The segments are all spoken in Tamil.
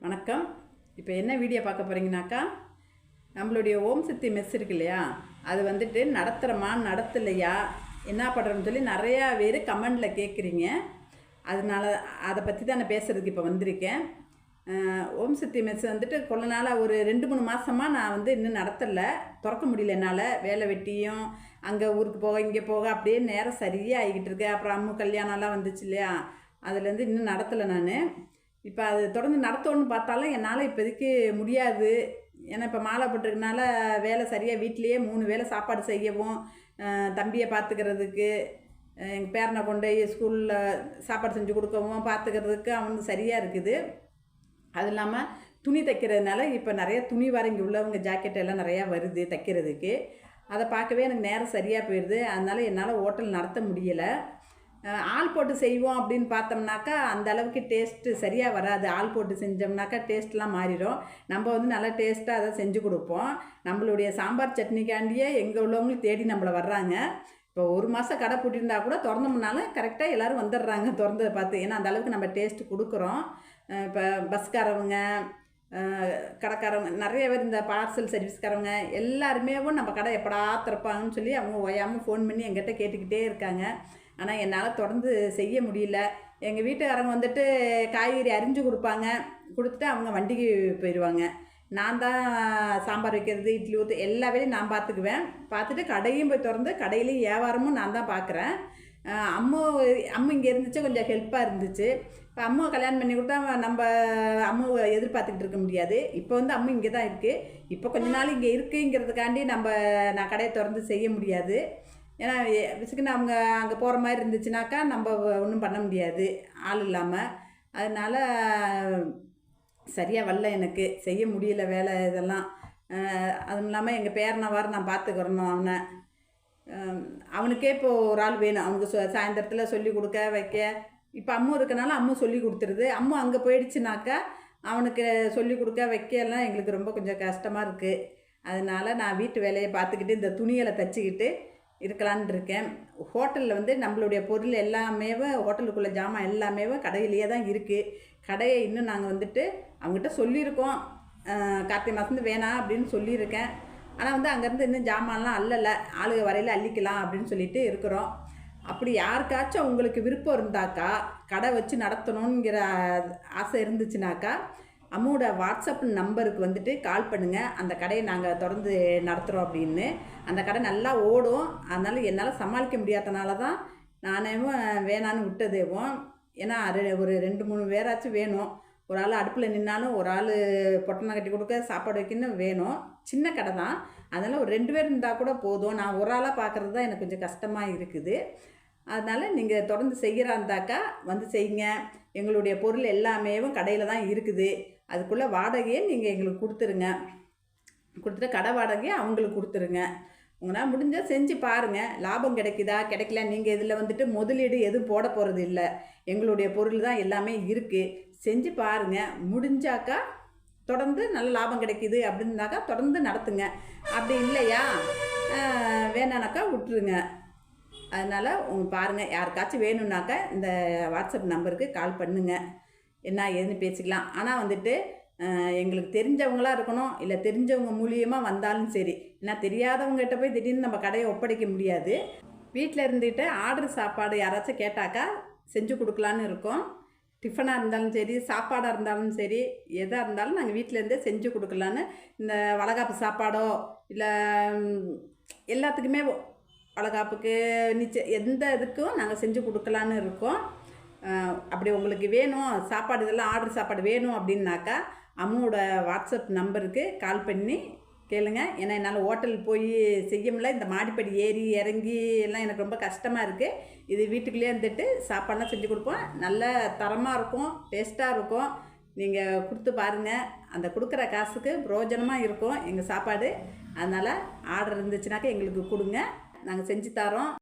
வணக்கம். இப்போ என்ன வீடியோ பார்க்க போகிறீங்கனாக்கா, நம்மளுடைய ஓம் சக்தி மெஸ் இருக்கு இல்லையா, அது வந்துட்டு நடத்துகிறோமா நடத்தலையா என்ன பண்ணுறோன்னு சொல்லி நிறையா பேர் கமெண்டில் கேட்குறீங்க. அதனால அதை பற்றி தான் நான் பேசுகிறதுக்கு இப்போ வந்திருக்கேன். ஓம் சக்தி மெஸ் வந்துட்டு கொஞ்ச நாளாக ஒரு 2-3 மாதமாக நான் வந்து இன்னும் நடத்தலை. திறக்க முடியல என்னால். வேலை வெட்டியும் அங்கே ஊருக்கு போக இங்கே போக அப்படியே நேரம் சரியாக ஆகிக்கிட்டு இருக்கு. அப்புறம் அம்மு கல்யாணம்லாம் வந்துச்சு இல்லையா, அதுலேருந்து இன்னும் நடத்தலை நான். இப்போ அது தொடர்ந்து நடத்தணும்னு பார்த்தாலும் என்னால் இப்போதைக்கு முடியாது. ஏன்னா இப்போ மாலை போட்டிருக்கனால வேலை சரியாக வீட்லேயே 3 வேளை சாப்பாடு செய்யவும், தம்பியை பார்த்துக்கிறதுக்கு, எங்கள் பேரனை கொண்டு போய் ஸ்கூலில் சாப்பாடு செஞ்சு கொடுக்கவும் பார்த்துக்கிறதுக்கு அவனுக்கு சரியாக இருக்குது. அது இல்லாமல் துணி தைக்கிறதுனால இப்போ நிறைய துணி வர இங்கே உள்ளவங்க ஜாக்கெட் எல்லாம் நிறையா வருது தைக்கிறதுக்கு. அதை பார்க்கவே எனக்கு நேரம் சரியாக போயிடுது. அதனால் என்னால் ஹோட்டல் நடத்த முடியலை. ஆள் போட்டு செய்வோம் அப்படின்னு பார்த்தோம்னாக்கா அந்த அளவுக்கு டேஸ்ட்டு சரியாக வராது. ஆள் போட்டு செஞ்சோம்னாக்கா டேஸ்ட்லாம் மாறிடும். நம்ம வந்து நல்லா டேஸ்ட்டாக அதை செஞ்சு கொடுப்போம். நம்மளுடைய சாம்பார் சட்னிக்காண்டியே எங்கே உள்ளவங்களும் தேடி நம்மளை வர்றாங்க. இப்போ 1 மாதம் கடை பூட்டியிருந்தா கூட திறந்தோம்னாலும் கரெக்டாக எல்லோரும் வந்துடுறாங்க திறந்ததை பார்த்து. ஏன்னா அந்த அளவுக்கு நம்ம டேஸ்ட்டு கொடுக்குறோம். இப்போ பஸ்காரவங்க, கடைக்காரவங்க நிறைய பேர், இந்த பார்சல் சர்வீஸ்காரவங்க எல்லாருமே நம்ம கடை எப்படா திறப்பாங்கன்னு சொல்லி அவங்க ஓயாமல் ஃபோன் பண்ணி எங்கிட்ட கேட்டுக்கிட்டே இருக்காங்க. ஆனால் என்னால் தொடர்ந்து செய்ய முடியல. எங்கள் வீட்டுக்காரங்க வந்துட்டு காய்கறி அரிஞ்சு கொடுப்பாங்க, கொடுத்துட்டு அவங்க வண்டிக்கு போயிடுவாங்க. நான் தான் சாம்பார் வைக்கிறது, இட்லி ஊற்று எல்லா வேலையும் நான் பார்த்துக்குவேன். பார்த்துட்டு கடையும் போய் திறந்து கடையிலையும் வியாபாரமும் நான் தான் பார்க்குறேன். அம்மு இங்கே இருந்துச்சு, கொஞ்சம் ஹெல்ப்பாக இருந்துச்சு. இப்போ அம்மாவை கல்யாணம் பண்ணி கொடுத்தா நம்ம அம்மாவை எதிர்பார்த்துக்கிட்டு இருக்க முடியாது. இப்போ வந்து அம்மா இங்கே தான் இருக்குது. இப்போ கொஞ்ச நாள் இங்கே இருக்குங்கிறதுக்காண்டி நான் கடையை திறந்து செய்ய முடியாது. ஏன்னா விசுக்குன்னு அவங்க அங்கே போகிற மாதிரி இருந்துச்சுனாக்கா நம்ம ஒன்றும் பண்ண முடியாது ஆள் இல்லாமல். அதனால் சரியாக வரல, எனக்கு செய்ய முடியல வேலை இதெல்லாம். அதுவும் இல்லாமல் எங்கள் பேரனை நான் பார்த்துக்கிறணும் அவனை. அவனுக்கே இப்போது ஒரு ஆள் வேணும். அவனுக்கு சாயந்தரத்தில் சொல்லி கொடுக்க வைக்க. இப்போ அம்மு இருக்கனால அம்மு சொல்லி கொடுத்துருது. அம்மு அங்கே போயிடுச்சுனாக்கா அவனுக்கு சொல்லி கொடுக்க வைக்கலாம் எங்களுக்கு ரொம்ப கொஞ்சம் கஷ்டமாக இருக்குது. அதனால் நான் வீட்டு வேலையை பார்த்துக்கிட்டு இந்த துணிகளை தைச்சிக்கிட்டு இருக்கலான்னு இருக்கேன். ஹோட்டலில் வந்து நம்மளுடைய பொருள் எல்லாமே, ஹோட்டலுக்குள்ளே ஜாமான் எல்லாமே கடையிலேயே தான் இருக்குது. கடையை இன்னும் நாங்கள் வந்துட்டு அவங்ககிட்ட சொல்லியிருக்கோம், கார்த்திகை மாதம் வேணாம் அப்படின்னு சொல்லியிருக்கேன். ஆனால் வந்து அங்கேருந்து இன்னும் ஜாமான்லாம் அள்ளலை, ஆளுக வரையில் அள்ளிக்கலாம் அப்படின்னு சொல்லிட்டு இருக்கிறோம். அப்படி யாருக்காச்சும் உங்களுக்கு விருப்பம் இருந்தாக்கா, கடை வச்சு நடத்தணுங்கிற ஆசை இருந்துச்சுனாக்கா, அம்மாவோட வாட்ஸ்அப் நம்பருக்கு வந்துட்டு கால் பண்ணுங்கள். அந்த கடையை நாங்கள் தொடர்ந்து நடத்துகிறோம் அப்படின்னு. அந்த கடை நல்லா ஓடும். அதனால் என்னால் சமாளிக்க முடியாதனால தான் நானேவும் வேணான்னு விட்டதேவும். ஏன்னா ஒரு 2-3 பேராச்சும் வேணும். ஒரு ஆள் அடுப்பில் நின்னாலும், ஒரு ஆள் பொட்டனை கட்டி கொடுக்க சாப்பாடு வைக்கணும் வேணும். சின்ன கடை தான். அதனால் ஒரு 2 பேர் இருந்தால் கூட போதும். நான் ஒரு ஆளாக பார்க்குறது தான் எனக்கு கொஞ்சம் கஷ்டமாக இருக்குது. அதனால் நீங்கள் தொடர்ந்து செய்கிறா இருந்தாக்கா வந்து செய்யுங்க. எங்களுடைய பொருள் எல்லாமே கடையில் தான் இருக்குது. அதுக்குள்ளே வாடகையை நீங்கள் எங்களுக்கு கொடுத்துட்டு கடை வாடகையை அவங்களுக்கு கொடுத்துருங்க. உங்களால் முடிஞ்சால் செஞ்சு பாருங்கள். லாபம் கிடைக்குதா கிடைக்கல, நீங்கள் இதில் வந்துட்டு முதலீடு எதுவும் போட போகிறது இல்லை. எங்களுடைய பொருள் தான் எல்லாமே இருக்குது. செஞ்சு பாருங்கள். முடிஞ்சாக்கா தொடர்ந்து நல்ல லாபம் கிடைக்குது அப்படின்னாக்கா தொடர்ந்து நடத்துங்க. அப்படி இல்லையா வேணானாக்கா விட்டுருங்க. அதனால் பாருங்கள், யாருக்காச்சும் வேணும்னாக்கா இந்த வாட்ஸ்அப் நம்பருக்கு கால் பண்ணுங்கள். என்ன ஏதுன்னு பேசிக்கலாம். ஆனால் வந்துட்டு எங்களுக்கு தெரிஞ்சவங்களாக இருக்கணும், இல்லை தெரிஞ்சவங்க மூலியமாக வந்தாலும் சரி. ஏன்னா தெரியாதவங்ககிட்ட போய் திடீர்னு நம்ம கடையை ஒப்படைக்க முடியாது. வீட்டில் இருந்துட்டு ஆர்டர் சாப்பாடு யாராச்சும் கேட்டாக்கா செஞ்சு கொடுக்கலான்னு இருக்கோம். டிஃபனாக இருந்தாலும் சரி, சாப்பாடாக இருந்தாலும் சரி, எதாக இருந்தாலும் நாங்கள் வீட்டிலேருந்தே செஞ்சு கொடுக்கலான்னு. இந்த வளகாப்பு சாப்பாடோ இல்லை எல்லாத்துக்குமே, வளகாப்புக்கு நிச்சயம் எந்த இதுக்கும் நாங்கள் செஞ்சு கொடுக்கலான்னு இருக்கோம். அப்படி உங்களுக்கு வேணும் சாப்பாடு, இதெல்லாம் ஆர்டர் சாப்பாடு வேணும் அப்படின்னாக்கா அம்மாவோட வாட்ஸ்அப் நம்பருக்கு கால் பண்ணி கேளுங்க. ஏன்னா என்னால் ஹோட்டல் போய் செய்ய முடியல. இந்த மாடிப்படி ஏறி இறங்கி எல்லாம் எனக்கு ரொம்ப கஷ்டமாக இருக்குது. இது வீட்டுக்குள்ளேயே இருந்துட்டு சாப்பாடெலாம் செஞ்சு கொடுப்போம். நல்ல தரமாக இருக்கும், டேஸ்ட்டாக இருக்கும். நீங்கள் கொடுத்து பாருங்கள். அந்த கொடுக்குற காசுக்கு பிரயோஜனமாக இருக்கும் எங்கள் சாப்பாடு. அதனால் ஆர்டர் இருந்துச்சுனாக்கா எங்களுக்கு கொடுங்க, நாங்கள் செஞ்சு தரோம்.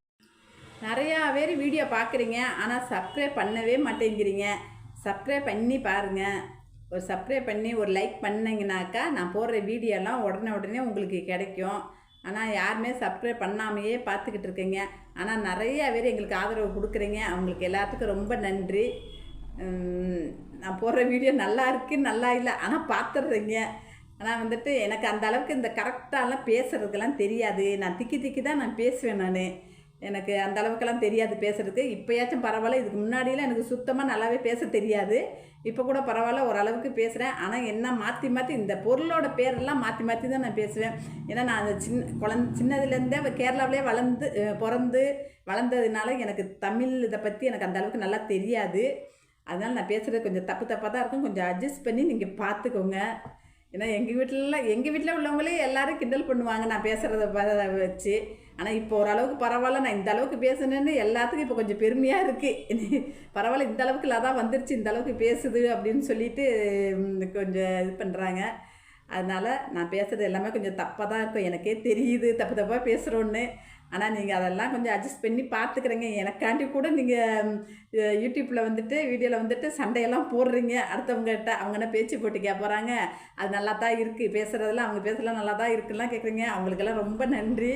நிறையா பேர் வீடியோ பார்க்குறீங்க, ஆனால் சப்ஸ்கிரைப் பண்ணவே மாட்டேங்கிறீங்க. சப்ஸ்கிரைப் பண்ணி பாருங்கள். ஒரு சப்ஸ்கிரைப் பண்ணி ஒரு லைக் பண்ணிங்கனாக்கா நான் போடுற வீடியோலாம் உடனே உங்களுக்கு கிடைக்கும். ஆனால் யாருமே சப்ஸ்கிரைப் பண்ணாமையே பார்த்துக்கிட்டு இருக்கீங்க. ஆனால் நிறையா பேர் எங்களுக்கு ஆதரவு கொடுக்குறீங்க. அவங்களுக்கு எல்லாத்துக்கும் ரொம்ப நன்றி. நான் போடுற வீடியோ நல்லா இருக்குது நல்லா இல்லை, ஆனால் பார்த்துட்றீங்க. ஆனால் வந்துட்டு எனக்கு அந்த அளவுக்கு இந்த கரெக்டாலாம் பேசுகிறதுக்கெல்லாம் தெரியாது. நான் திக்கி தான் நான் பேசுவேன். எனக்கு அந்த அளவுக்கெல்லாம் தெரியாது பேசுகிறதுக்கு. இப்போயாச்சும் பரவாயில்ல. இதுக்கு முன்னாடியெல்லாம் எனக்கு சுத்தமாக நல்லாவே பேச தெரியாது. இப்போ கூட பரவாயில்ல, ஓரளவுக்கு பேசுகிறேன். ஆனால் என்ன மாற்றி இந்த பொருளோட பேரெல்லாம் மாற்றி தான் நான் பேசுவேன். ஏன்னா நான் அந்த சின்னதுலேருந்தே கேரளாவிலே பிறந்து வளர்ந்ததுனால எனக்கு தமிழ் இதை பற்றி எனக்கு அந்த அளவுக்கு நல்லா தெரியாது. அதனால் நான் பேசுகிறது கொஞ்சம் தப்பாக தான் இருக்கும். கொஞ்சம் அட்ஜஸ்ட் பண்ணி நீங்கள் பார்த்துக்கோங்க. ஏன்னா எங்கள் வீட்டில் உள்ளவங்களே எல்லோரும் கிண்டல் பண்ணுவாங்க நான் பேசுகிறத வச்சு. ஆனால் இப்போ ஓரளவுக்கு பரவாயில்ல, நான் இந்த அளவுக்கு பேசுனேன்னு எல்லாத்துக்கும் இப்போ கொஞ்சம் பெருமையாக இருக்குது. பரவாயில்ல, இந்த அளவுக்கு அதான் வந்துருச்சு, இந்த அளவுக்கு பேசுது அப்படின்னு சொல்லிட்டு கொஞ்சம் இது பண்ணுறாங்க. அதனால் நான் பேசுகிறது எல்லாமே கொஞ்சம் தப்பாக தான் இருக்கும். எனக்கே தெரியுது தப்பாக பேசுகிறோன்னு. ஆனால் நீங்கள் அதெல்லாம் கொஞ்சம் அட்ஜஸ்ட் பண்ணி பார்த்துக்கிறீங்க. எனக்காண்டி கூட நீங்கள் யூடியூப்பில் வந்துட்டு வீடியோவில் வந்துட்டு சண்டையெல்லாம் போடுறீங்க அடுத்தவங்ககிட்ட. அவங்க என்ன பேச்சு போட்டு கேட்பறாங்க, அது நல்லா தான் இருக்குது பேசுகிறதெல்லாம், அவங்க பேசலாம் நல்லா தான் இருக்குலாம் கேட்குறீங்க. அவங்களுக்கெல்லாம் ரொம்ப நன்றி.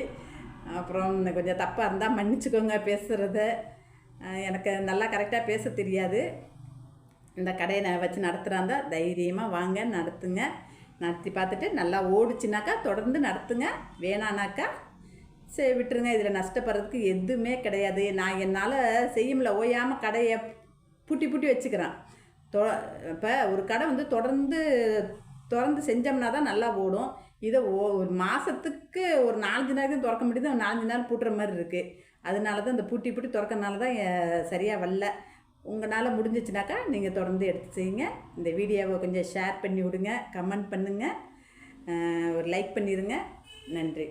அப்புறம் கொஞ்சம் தப்பாக இருந்தால் மன்னிச்சுக்கோங்க பேசுகிறத. எனக்கு நல்லா கரெக்டாக பேச தெரியாது. இந்த கடையை வச்சு நடத்துகிறாந்தா தைரியமாக வாங்க, நடத்துங்க. நடத்தி பார்த்துட்டு நல்லா ஓடிச்சுனாக்கா தொடர்ந்து நடத்துங்க. வேணானாக்கா சரி விட்டுருங்க. இதில் நஷ்டப்படுறதுக்கு எதுவுமே கிடையாது. நான் என்னால் செய்ய முடியல, ஓயாமல் கடையை பூட்டி வச்சுக்கிறேன். இப்போ ஒரு கடை வந்து தொடர்ந்து செஞ்சோம்னா தான் நல்லா ஓடும். இதை ஒரு மாதத்துக்கு ஒரு 4 நாளைக்கு தான் திறக்க முடியுது, 4 நாள் பூட்டுற மாதிரி இருக்குது. அதனால தான் இந்த பூட்டி திறக்கறனால தான் சரியாக வரல. உங்களால் முடிஞ்சிச்சுனாக்கா நீங்கள் தொடர்ந்து எடுத்து செய்யுங்க. இந்த வீடியோவை கொஞ்சம் ஷேர் பண்ணி விடுங்க, கமெண்ட் பண்ணுங்கள், ஒரு லைக் பண்ணிடுங்க. நன்றி.